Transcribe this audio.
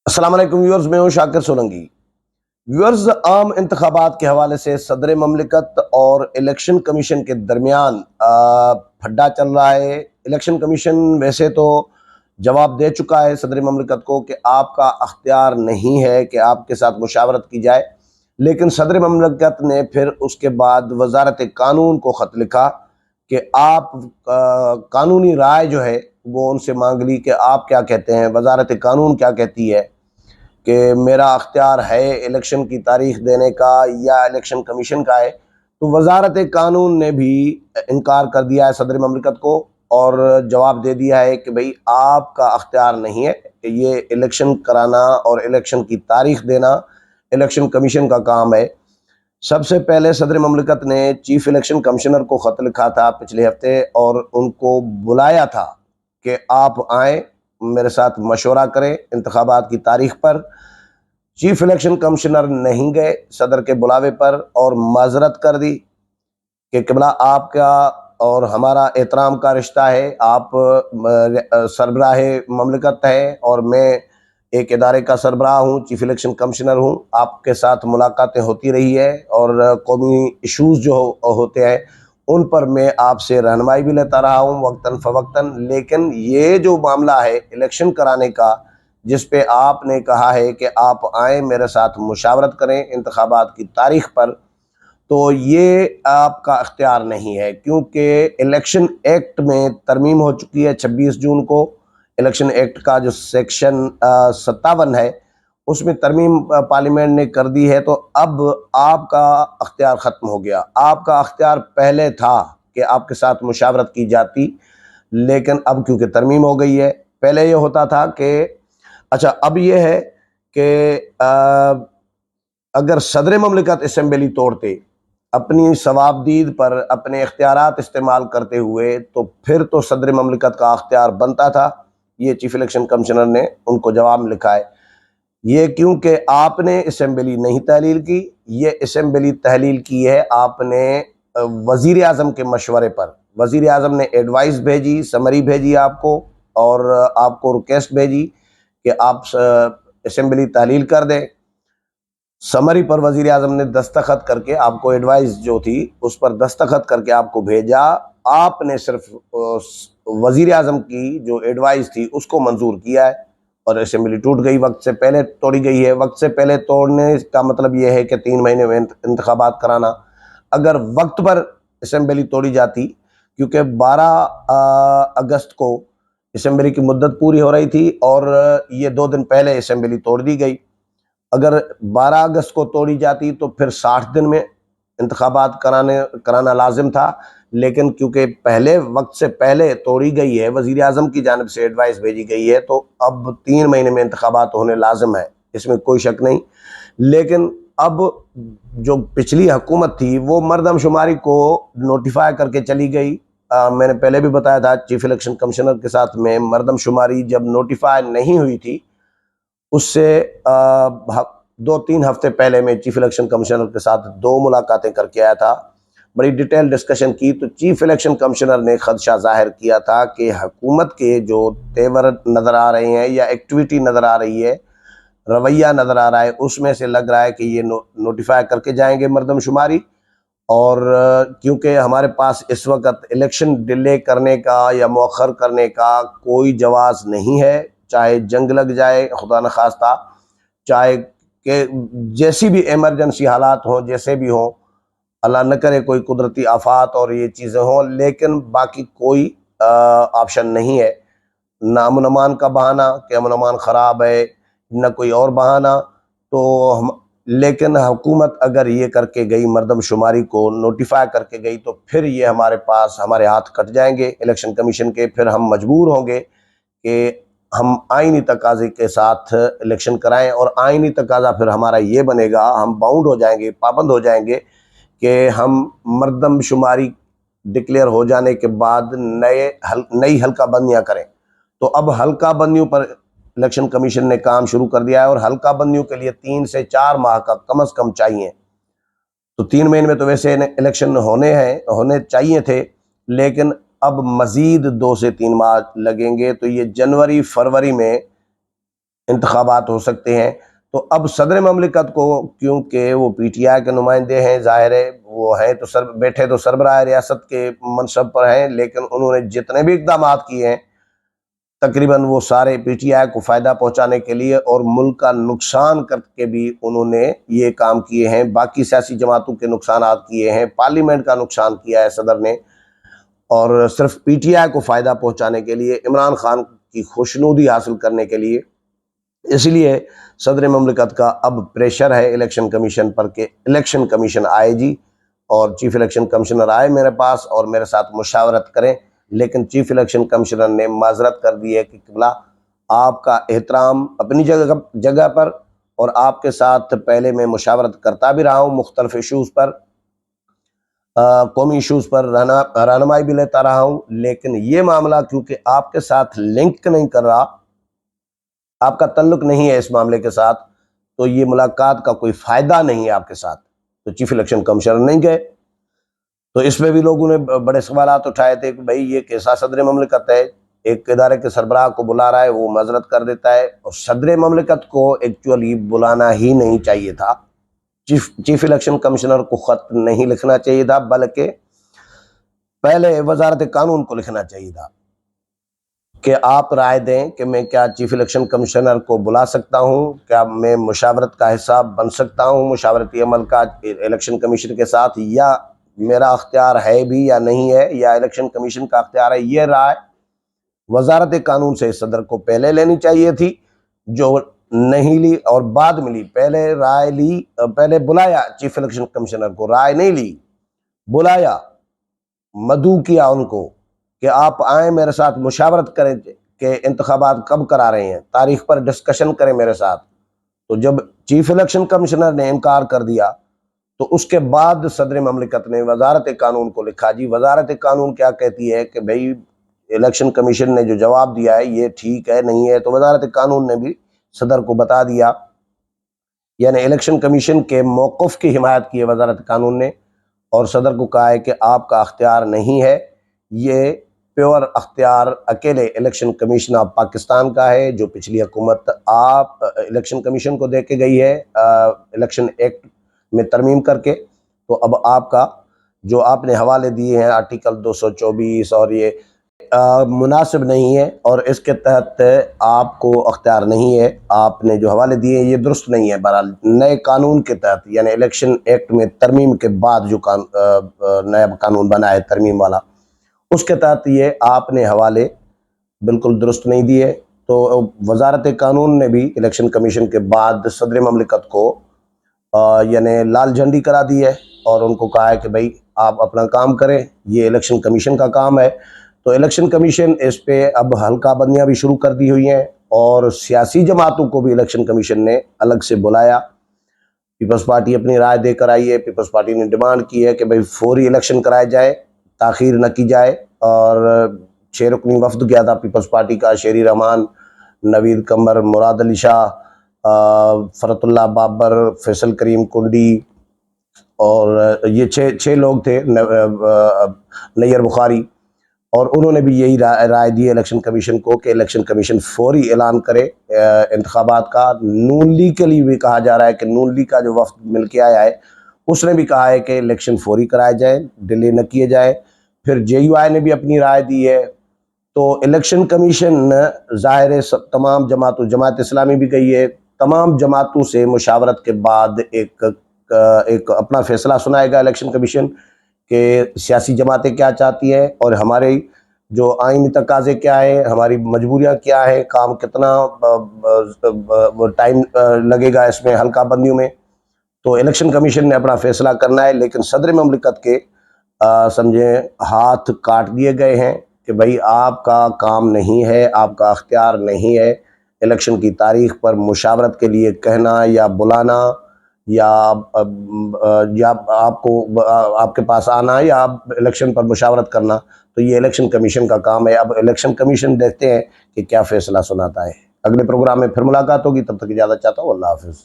السلام علیکم ویورز، میں ہوں شاکر سولنگی۔ ویورز، عام انتخابات کے حوالے سے صدر مملکت اور الیکشن کمیشن کے درمیان پھڈا چل رہا ہے۔ الیکشن کمیشن ویسے تو جواب دے چکا ہے صدر مملکت کو کہ آپ کا اختیار نہیں ہے کہ آپ کے ساتھ مشاورت کی جائے، لیکن صدر مملکت نے پھر اس کے بعد وزارت قانون کو خط لکھا کہ آپ قانونی رائے جو ہے وہ ان سے مانگ لی کہ آپ کیا کہتے ہیں، وزارت قانون کیا کہتی ہے کہ میرا اختیار ہے الیکشن کی تاریخ دینے کا یا الیکشن کمیشن کا ہے۔ تو وزارت قانون نے بھی انکار کر دیا ہے صدر مملکت کو اور جواب دے دیا ہے کہ بھئی آپ کا اختیار نہیں ہے کہ یہ الیکشن کرانا اور الیکشن کی تاریخ دینا الیکشن کمیشن کا کام ہے۔ سب سے پہلے صدر مملکت نے چیف الیکشن کمشنر کو خط لکھا تھا پچھلے ہفتے اور ان کو بلایا تھا کہ آپ آئیں، میرے ساتھ مشورہ کریں انتخابات کی تاریخ پر۔ چیف الیکشن کمشنر نہیں گئے صدر کے بلاوے پر اور معذرت کر دی کہ قبلہ آپ کا اور ہمارا احترام کا رشتہ ہے، آپ سربراہ مملکت ہے اور میں ایک ادارے کا سربراہ ہوں، چیف الیکشن کمشنر ہوں۔ آپ کے ساتھ ملاقاتیں ہوتی رہی ہے اور قومی ایشوز جو ہوتے ہیں ان پر میں آپ سے رہنمائی بھی لیتا رہا ہوں وقتاً فوقتاً، لیکن یہ جو معاملہ ہے الیکشن کرانے کا جس پہ آپ نے کہا ہے کہ آپ آئیں میرے ساتھ مشاورت کریں انتخابات کی تاریخ پر، تو یہ آپ کا اختیار نہیں ہے، کیونکہ الیکشن ایکٹ میں ترمیم ہو چکی ہے 26 جون کو۔ الیکشن ایکٹ کا جو سیکشن 57 ہے اس میں ترمیم پارلیمنٹ نے کر دی ہے، تو اب آپ کا اختیار ختم ہو گیا۔ آپ کا اختیار پہلے تھا کہ آپ کے ساتھ مشاورت کی جاتی، لیکن اب کیونکہ ترمیم ہو گئی ہے، پہلے یہ ہوتا تھا کہ اب یہ ہے کہ اگر صدر مملکت اسمبلی توڑتے اپنی ثوابدید پر اپنے اختیارات استعمال کرتے ہوئے تو پھر تو صدر مملکت کا اختیار بنتا تھا۔ یہ چیف الیکشن کمشنر نے ان کو جواب میں لکھا ہے، یہ کیونکہ آپ نے اسمبلی نہیں تحلیل کی، یہ اسمبلی تحلیل کی ہے آپ نے وزیر اعظم کے مشورے پر۔ وزیر اعظم نے ایڈوائس بھیجی، سمری بھیجی آپ کو، اور آپ کو ریکویسٹ بھیجی کہ آپ اسمبلی تحلیل کر دیں۔ سمری پر وزیر اعظم نے دستخط کر کے آپ کو ایڈوائس جو تھی اس پر دستخط کر کے آپ کو بھیجا، آپ نے صرف وزیر اعظم کی جو ایڈوائس تھی اس کو منظور کیا ہے اور اسمبلی ٹوٹ گئی، وقت سے پہلے توڑی گئی ہے۔ وقت سے پہلے توڑنے کا مطلب یہ ہے کہ 3 مہینے میں انتخابات کرانا۔ اگر وقت پر اسمبلی توڑی جاتی، کیونکہ 12 اگست کو اسمبلی کی مدت پوری ہو رہی تھی اور یہ 2 دن پہلے اسمبلی توڑ دی گئی، اگر 12 اگست کو توڑی جاتی تو پھر 60 دن میں انتخابات کرانا لازم تھا، لیکن کیونکہ پہلے وقت سے پہلے توڑی گئی ہے، وزیر اعظم کی جانب سے ایڈوائس بھیجی گئی ہے، تو اب 3 مہینے میں انتخابات ہونے لازم ہے، اس میں کوئی شک نہیں۔ لیکن اب جو پچھلی حکومت تھی وہ مردم شماری کو نوٹیفائی کر کے چلی گئی۔ میں نے پہلے بھی بتایا تھا چیف الیکشن کمشنر کے ساتھ میں مردم شماری جب نوٹیفائی نہیں ہوئی تھی، اس سے 2-3 ہفتے پہلے میں چیف الیکشن کمشنر کے ساتھ 2 ملاقاتیں کر کے آیا تھا، بڑی ڈیٹیل ڈسکشن کی، تو چیف الیکشن کمشنر نے خدشہ ظاہر کیا تھا کہ حکومت کے جو تیور نظر آ رہے ہیں یا ایکٹیویٹی نظر آ رہی ہے، رویہ نظر آ رہا ہے، اس میں سے لگ رہا ہے کہ یہ نوٹیفائی کر کے جائیں گے مردم شماری، اور کیونکہ ہمارے پاس اس وقت الیکشن ڈیلے کرنے کا یا مؤخر کرنے کا کوئی جواز نہیں ہے، چاہے جنگ لگ جائے خدا نخواستہ، چاہے کہ جیسی بھی ایمرجنسی حالات ہوں، جیسے بھی ہوں، اللہ نہ کرے کوئی قدرتی آفات اور یہ چیزیں ہوں، لیکن باقی کوئی آپشن نہیں ہے، نہ امن امان کا بہانہ کہ امن امان خراب ہے، نہ کوئی اور بہانہ۔ تو لیکن حکومت اگر یہ کر کے گئی، مردم شماری کو نوٹیفائی کر کے گئی، تو پھر یہ ہمارے ہاتھ کٹ جائیں گے الیکشن کمیشن کے، پھر ہم مجبور ہوں گے کہ ہم آئینی تقاضے کے ساتھ الیکشن کرائیں، اور آئینی تقاضا پھر ہمارا یہ بنے گا، ہم باؤنڈ ہو جائیں گے، پابند ہو جائیں گے کہ ہم مردم شماری ڈکلیئر ہو جانے کے بعد نئی حلقہ بندیاں کریں۔ تو اب حلقہ بندیوں پر الیکشن کمیشن نے کام شروع کر دیا ہے، اور حلقہ بندیوں کے لیے 3 سے 4 ماہ کا کم از کم چاہیے۔ تو 3 مہینے میں تو ویسے الیکشن ہونے چاہیے تھے، لیکن اب مزید 2 سے 3 ماہ لگیں گے، تو یہ جنوری فروری میں انتخابات ہو سکتے ہیں۔ تو اب صدر مملکت کو، کیونکہ وہ پی ٹی آئی کے نمائندے ہیں، ظاہر ہے وہ ہیں تو بیٹھے تو سربراہ ریاست کے منصب پر ہیں، لیکن انہوں نے جتنے بھی اقدامات کیے ہیں تقریباً وہ سارے پی ٹی آئی کو فائدہ پہنچانے کے لیے اور ملک کا نقصان کر کے بھی انہوں نے یہ کام کیے ہیں۔ باقی سیاسی جماعتوں کے نقصانات کیے ہیں، پارلیمنٹ کا نقصان کیا ہے صدر نے، اور صرف پی ٹی آئی کو فائدہ پہنچانے کے لیے، عمران خان کی خوشنودی حاصل کرنے کے لیے۔ اس لیے صدر مملکت کا اب پریشر ہے الیکشن کمیشن پر کہ الیکشن کمیشن آئے جی، اور چیف الیکشن کمشنر آئے میرے پاس اور میرے ساتھ مشاورت کریں۔ لیکن چیف الیکشن کمشنر نے معذرت کر دی ہے کہ قبلہ آپ کا احترام اپنی جگہ پر، اور آپ کے ساتھ پہلے میں مشاورت کرتا بھی رہا ہوں مختلف ایشوز پر، قومی ایشوز پر رہنمائی بھی لیتا رہا ہوں، لیکن یہ معاملہ کیونکہ آپ کے ساتھ لنک نہیں کر رہا، آپ کا تعلق نہیں ہے اس معاملے کے ساتھ، تو یہ ملاقات کا کوئی فائدہ نہیں ہے آپ کے ساتھ، تو چیف الیکشن کمشنر نہیں گئے۔ تو اس میں بھی لوگوں نے بڑے سوالات اٹھائے تھے کہ بھئی یہ کیسا صدر مملکت ہے، ایک ادارے کے سربراہ کو بلا رہا ہے، وہ معذرت کر دیتا ہے، اور صدر مملکت کو ایکچولی بلانا ہی نہیں چاہیے تھا، چیف الیکشن کمشنر کو خط نہیں لکھنا چاہیے تھا، بلکہ پہلے وزارت قانون کو لکھنا چاہیے تھا کہ آپ رائے دیں کہ میں کیا چیف الیکشن کمشنر کو بلا سکتا ہوں، کیا میں مشاورت کا حصہ بن سکتا ہوں مشاورتی عمل کا الیکشن کمیشن کے ساتھ، یا میرا اختیار ہے بھی یا نہیں ہے، یا الیکشن کمیشن کا اختیار ہے۔ یہ رائے وزارت قانون سے صدر کو پہلے لینی چاہیے تھی، جو نہیں لی اور بعد میں لی۔ پہلے رائے لی، پہلے بلایا چیف الیکشن کمشنر کو، رائے نہیں لی، بلایا، مدعو کیا ان کو کہ آپ آئیں میرے ساتھ مشاورت کریں کہ انتخابات کب کرا رہے ہیں، تاریخ پر ڈسکشن کریں میرے ساتھ۔ تو جب چیف الیکشن کمشنر نے انکار کر دیا تو اس کے بعد صدر مملکت نے وزارت قانون کو لکھا جی، وزارت قانون کیا کہتی ہے کہ بھئی الیکشن کمیشن نے جو جواب دیا ہے یہ ٹھیک ہے نہیں ہے، تو وزارت قانون نے بھی صدر کو بتا دیا، یعنی الیکشن کمیشن کے موقف کی حمایت کی ہے وزارت قانون نے، اور صدر کو کہا ہے کہ آپ کا اختیار نہیں ہے، یہ پیور اختیار اکیلے الیکشن کمیشن آف پاکستان کا ہے، جو پچھلی حکومت آپ الیکشن کمیشن کو دے کے گئی ہے الیکشن ایکٹ میں ترمیم کر کے۔ تو اب آپ کا جو آپ نے حوالے دیے ہیں آرٹیکل 224 اور یہ مناسب نہیں ہے، اور اس کے تحت آپ کو اختیار نہیں ہے، آپ نے جو حوالے دیے ہیں یہ درست نہیں ہے۔ بہرحال نئے قانون کے تحت، یعنی الیکشن ایکٹ میں ترمیم کے بعد جو نیا قانون بنا ہے ترمیم والا، اس کے تحت یہ آپ نے حوالے بالکل درست نہیں دیے۔ تو وزارت قانون نے بھی الیکشن کمیشن کے بعد صدر مملکت کو یعنی لال جھنڈی کرا دی ہے، اور ان کو کہا ہے کہ بھائی آپ اپنا کام کریں، یہ الیکشن کمیشن کا کام ہے۔ تو الیکشن کمیشن اس پہ اب حلقہ بندیاں بھی شروع کر دی ہوئی ہیں، اور سیاسی جماعتوں کو بھی الیکشن کمیشن نے الگ سے بلایا۔ پیپلز پارٹی اپنی رائے دے کر آئی ہے، پیپلز پارٹی نے ڈیمانڈ کی ہے کہ بھائی فوری الیکشن کرائے جائے، تاخیر نہ کی جائے، اور 6 رکنی وفد گیا تھا پیپلز پارٹی کا، شیری رحمان، نوید قمر، مراد علی شاہ، فرت اللہ بابر، فیصل کریم کنڈی، اور یہ 6 لوگ تھے، نیر بخاری، اور انہوں نے بھی یہی رائے دی الیکشن کمیشن کو کہ الیکشن کمیشن فوری اعلان کرے انتخابات کا۔ نون لیگ کے لیے بھی کہا جا رہا ہے کہ نون لیگ کا جو وفد مل کے آیا ہے اس نے بھی کہا ہے کہ الیکشن فوری کرائے جائے، ڈیلے نہ کیے جائے۔ پھر جے یو آئی نے بھی اپنی رائے دی ہے۔ تو الیکشن کمیشن ظاہر ہے تمام جماعتوں، جماعت اسلامی بھی گئی ہے، تمام جماعتوں سے مشاورت کے بعد ایک اپنا فیصلہ سنائے گا الیکشن کمیشن کہ سیاسی جماعتیں کیا چاہتی ہیں، اور ہمارے جو آئینی تقاضے کیا ہیں، ہماری مجبوریاں کیا ہیں، کام کتنا ٹائم لگے گا اس میں حلقہ بندیوں میں۔ تو الیکشن کمیشن نے اپنا فیصلہ کرنا ہے، لیکن صدر مملکت کے سمجھیں ہاتھ کاٹ دیے گئے ہیں کہ بھائی آپ کا کام نہیں ہے، آپ کا اختیار نہیں ہے الیکشن کی تاریخ پر مشاورت کے لیے کہنا یا بلانا، یا آپ کو آپ کے پاس آنا، یا آپ الیکشن پر مشاورت کرنا۔ تو یہ الیکشن کمیشن کا کام ہے۔ اب الیکشن کمیشن دیکھتے ہیں کہ کیا فیصلہ سناتا ہے۔ اگلے پروگرام میں پھر ملاقات ہوگی، تب تک اجازت چاہتا ہوں، اللہ حافظ۔